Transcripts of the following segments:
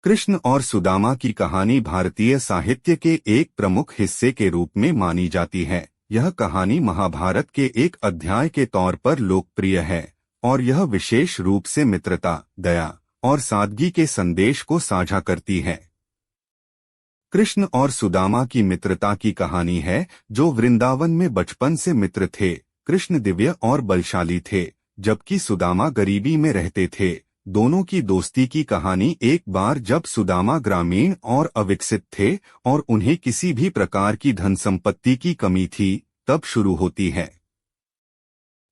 कृष्ण और सुदामा की कहानी भारतीय साहित्य के एक प्रमुख हिस्से के रूप में मानी जाती है। यह कहानी महाभारत के एक अध्याय के तौर पर लोकप्रिय है और यह विशेष रूप से मित्रता, दया और सादगी के संदेश को साझा करती है। कृष्ण और सुदामा की मित्रता की कहानी है, जो वृंदावन में बचपन से मित्र थे। कृष्ण दिव्य और बलशाली थे, जबकि सुदामा गरीबी में रहते थे। दोनों की दोस्ती की कहानी एक बार जब सुदामा ग्रामीण और अविकसित थे और उन्हें किसी भी प्रकार की धन संपत्ति की कमी थी, तब शुरू होती है।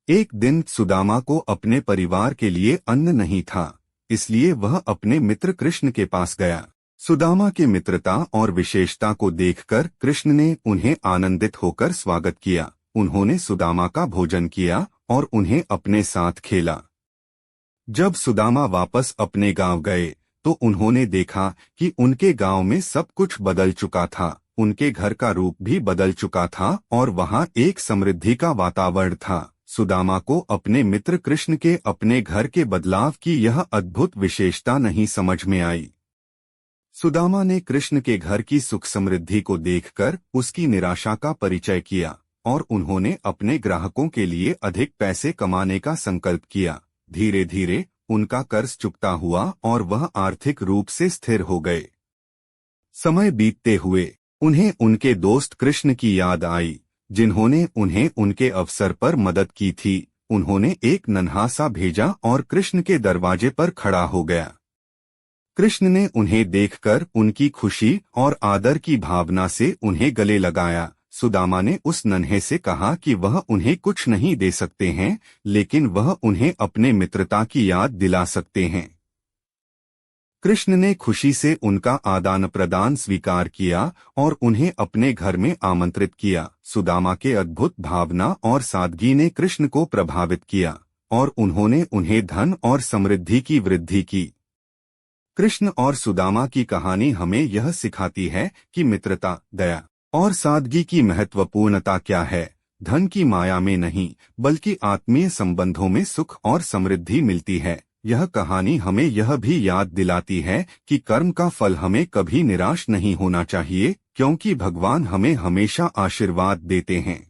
एक दिन सुदामा को अपने परिवार के लिए अन्न नहीं था, इसलिए वह अपने मित्र कृष्ण के पास गया। सुदामा के मित्रता और विशेषता को देखकर कृष्ण ने उन्हें आनंदित होकर स्वागत किया। उन्होंने सुदामा का भोजन किया और उन्हें अपने साथ खेला। जब सुदामा वापस अपने गांव गए तो उन्होंने देखा कि उनके गांव में सब कुछ बदल चुका था। उनके घर का रूप भी बदल चुका था और वहां एक समृद्धि का वातावरण था। सुदामा को अपने मित्र कृष्ण के अपने घर के बदलाव की यह अद्भुत विशेषता नहीं समझ में आई। सुदामा ने कृष्ण के घर की सुख समृद्धि को देखकर उसकी निराशा का परिचय किया और उन्होंने अपने ग्राहकों के लिए अधिक पैसे कमाने का संकल्प किया। धीरे धीरे उनका कर्ज चुकता हुआ और वह आर्थिक रूप से स्थिर हो गए। समय बीतते हुए उन्हें उनके दोस्त कृष्ण की याद आई, जिन्होंने उन्हें उनके अवसर पर मदद की थी। उन्होंने एक नन्हा सा भेजा और कृष्ण के दरवाजे पर खड़ा हो गया। कृष्ण ने उन्हें देखकर उनकी खुशी और आदर की भावना से उन्हें गले लगाया। सुदामा ने उस नन्हे से कहा कि वह उन्हें कुछ नहीं दे सकते हैं, लेकिन वह उन्हें अपने मित्रता की याद दिला सकते हैं। कृष्ण ने खुशी से उनका आदान प्रदान स्वीकार किया और उन्हें अपने घर में आमंत्रित किया। सुदामा के अद्भुत भावना और सादगी ने कृष्ण को प्रभावित किया और उन्होंने उन्हें धन और समृद्धि की वृद्धि की। कृष्ण और सुदामा की कहानी हमें यह सिखाती है कि मित्रता, दया और सादगी की महत्वपूर्णता क्या है। धन की माया में नहीं, बल्कि आत्मीय संबंधों में सुख और समृद्धि मिलती है। यह कहानी हमें यह भी याद दिलाती है कि कर्म का फल हमें कभी निराश नहीं होना चाहिए, क्योंकि भगवान हमें हमेशा आशीर्वाद देते हैं।